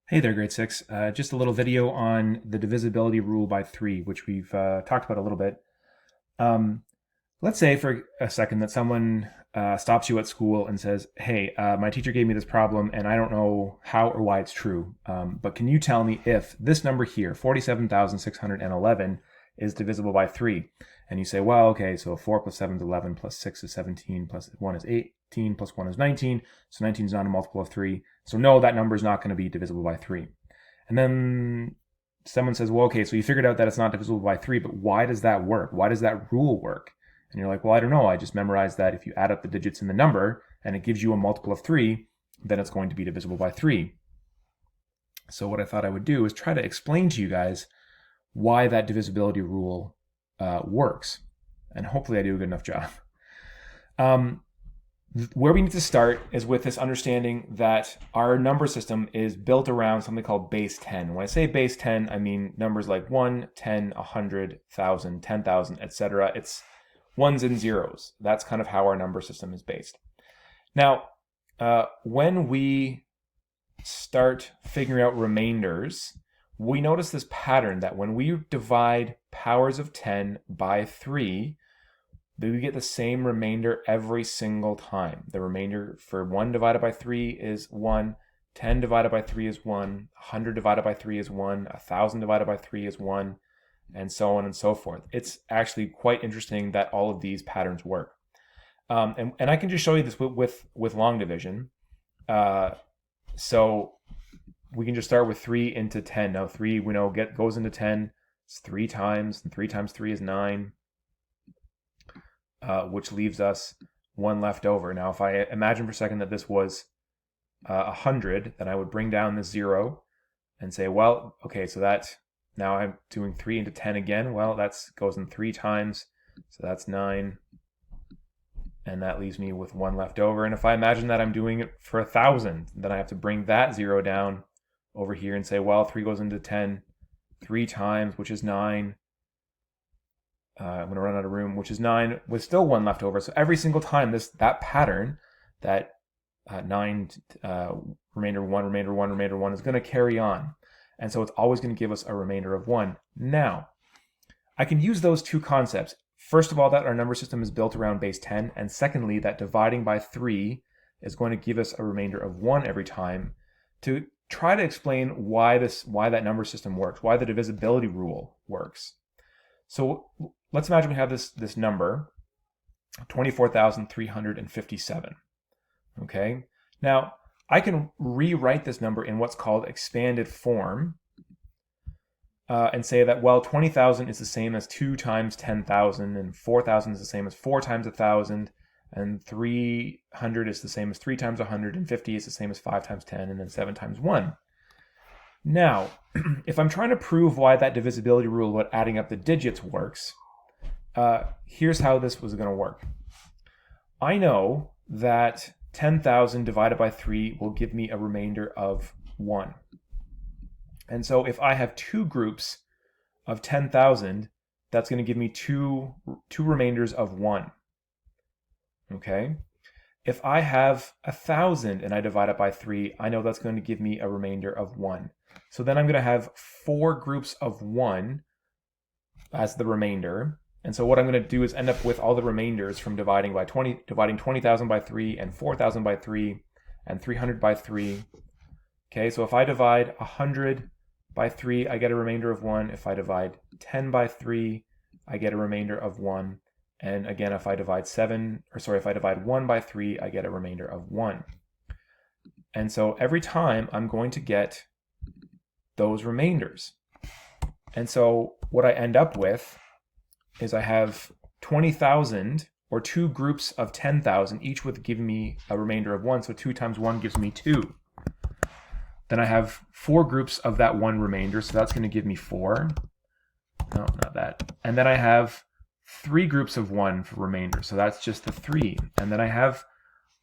Hey there, grade six. Just a little video on the divisibility rule by three, which we've talked about a little bit. Um, let's say for a second that someone stops you at school and says, "Hey, my teacher gave me this problem, and I don't know how or why it's true. But can you tell me if this number here, 47,611, is divisible by three?" And you say, "Well, okay, so 4 plus 7 is 11, plus 6 is 17, plus 1 is 18, plus 1 is 19. So 19 is not a multiple of 3. So no, that number is not going to be divisible by 3." And then someone says, "Well, okay, so you figured out that it's not divisible by 3, but why does that work? Why does that rule work?" And you're like, "Well, I don't know. I just memorized that if you add up the digits in the number and it gives you a multiple of 3, then it's going to be divisible by 3. So what I thought I would do is try to explain to you guys why that divisibility rule works. And hopefully I do a good enough job. Where we need to start is with this understanding that our number system is built around something called base 10. When I say base 10, I mean numbers like 1, 10, 100, 1,000, 10,000, etc. It's ones and zeros. That's kind of how our number system is based. Now, when we start figuring out remainders, we notice this pattern that when we divide powers of 10 by 3, we get the same remainder every single time. The remainder for 1 divided by 3 is 1, 10 divided by 3 is 1, 100 divided by 3 is 1, 1,000 divided by 3 is 1, and so on and so forth. It's actually quite interesting that all of these patterns work. And I can just show you this with long division. So we can just start with 3 into 10. Now 3 we know goes into 10. It's 3 times, and 3 times 3 is 9. Which leaves us 1 left over. Now, if I imagine for a second that this was 100, then I would bring down the 0 and say, well, okay, so that now I'm doing 3 into 10 again. Well, that goes in 3 times, so that's 9, and that leaves me with 1 left over. And if I imagine that I'm doing it for 1,000, then I have to bring that 0 down over here and say, well, 3 goes into 10 3 times, which is 9. I'm going to run out of room, which is 9, with still 1 left over. So every single time that pattern, that 9, remainder 1, remainder 1, remainder 1, is going to carry on. And so it's always going to give us a remainder of 1. Now, I can use those two concepts. First of all, that our number system is built around base 10. And secondly, that dividing by 3 is going to give us a remainder of 1 every time, to try to explain why that number system works, why the divisibility rule works. So let's imagine we have this number, 24,357. Okay. Now I can rewrite this number in what's called expanded form, and say that, well, 20,000 is the same as 2 times 10,000, and 4,000 is the same as 4 times 1,000, and 300 is the same as 3 times 100, and 50 is the same as 5 times 10, and then 7 times 1. Now, if I'm trying to prove why that divisibility rule about adding up the digits works, here's how this was going to work. I know that 10,000 divided by 3 will give me a remainder of 1. And so if I have 2 groups of 10,000, that's going to give me two remainders of 1. Okay? If I have 1,000 and I divide it by 3, I know that's going to give me a remainder of 1. So then I'm going to have 4 groups of 1 as the remainder. And so what I'm going to do is end up with all the remainders from dividing 20,000 by 3, and 4,000 by 3, and 300 by 3. Okay, so if I divide 100 by 3, I get a remainder of 1. If I divide 10 by 3, I get a remainder of 1. And again, if I divide 1 by 3, I get a remainder of 1. And so every time I'm going to get those remainders. And so what I end up with is I have 20,000, or 2 groups of 10,000, each with giving me a remainder of 1. So 2 times 1 gives me 2. Then I have 4 groups of that 1 remainder, so that's going to give me 4. No, not that. And then I have 3 groups of 1 for remainder, so that's just the 3. And then I have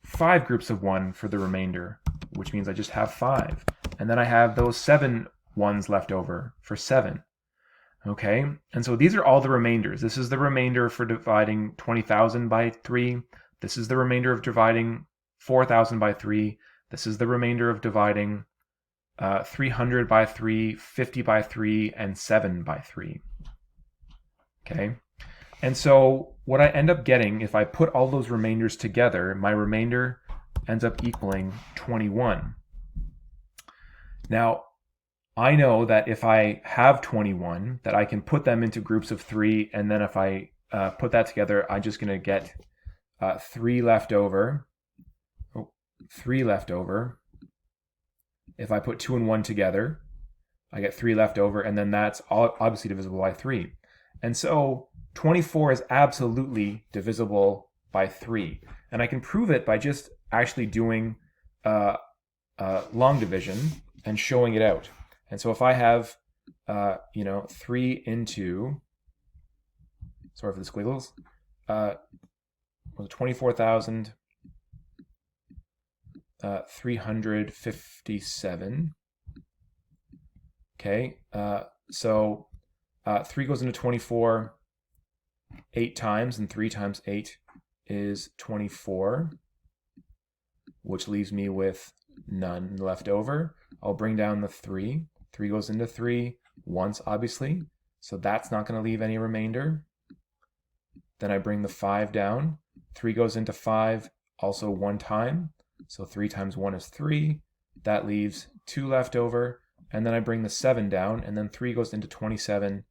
5 groups of 1 for the remainder, which means I just have 5. And then I have those 7 ones left over for 7. Okay, and so these are all the remainders. This is the remainder for dividing 20,000 by 3. This is the remainder of dividing 4,000 by 3. This is the remainder of dividing 300 by 3, 50 by 3, and 7 by 3. Okay? And so what I end up getting, if I put all those remainders together, my remainder ends up equaling 21. Now, I know that if I have 21, that I can put them into groups of 3, and then if I put that together, I'm just going to get 3 left over. 3 left over. If I put 2 and 1 together, I get 3 left over, and then that's obviously divisible by 3. And so 24 is absolutely divisible by 3. And I can prove it by just actually doing long division and showing it out. And so if I have, 3 into, sorry for the squiggles, 24,357. Okay, so 3 goes into 24 8 times, and 3 times 8 is 24, which leaves me with none left over. I'll bring down the 3. 3 goes into 3 once, obviously, so that's not going to leave any remainder. Then I bring the 5 down. 3 goes into 5 also one time, so 3 times 1 is 3. That leaves 2 left over. And then I bring the 7 down, and then 3 goes into 27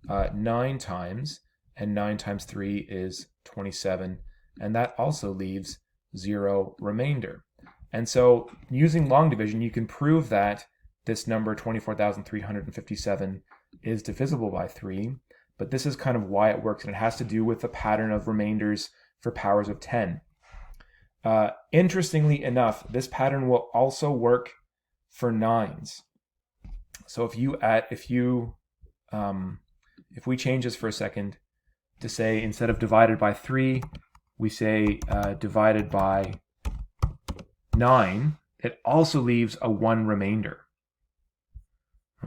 9 times, and 9 times 3 is 27, and that also leaves 0 remainder. And so using long division, you can prove that this number 24,357 is divisible by 3, but this is kind of why it works, and it has to do with the pattern of remainders for powers of 10. Interestingly enough, this pattern will also work for 9s. So if we change this for a second to say, instead of divided by 3, we say divided by 9, it also leaves a 1 remainder.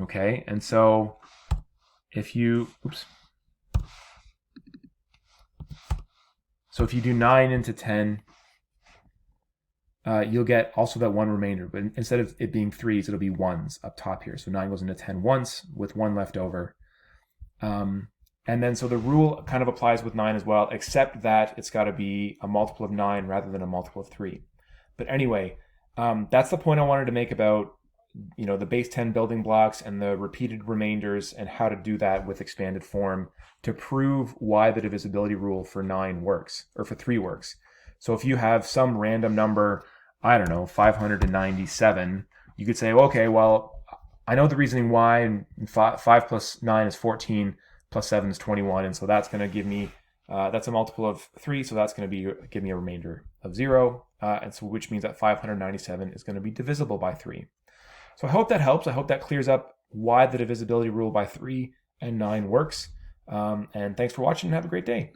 Okay, and so if you do 9 into 10, you'll get also that 1 remainder, but instead of it being 3s, it'll be 1s up top here. So 9 goes into 10 once with 1 left over. And then so the rule kind of applies with 9 as well, except that it's got to be a multiple of 9 rather than a multiple of 3. But anyway, that's the point I wanted to make about the base 10 building blocks and the repeated remainders and how to do that with expanded form to prove why the divisibility rule for 9 works, or for 3 works. So if you have some random number, I don't know, 597, you could say, okay, well, I know the reasoning why, and 5 plus 9 is 14, plus 7 is 21, and so that's going to give me, that's a multiple of 3, so that's going to give me a remainder of 0, and so which means that 597 is going to be divisible by 3. So I hope that helps. I hope that clears up why the divisibility rule by 3 and 9 works. And thanks for watching, and have a great day.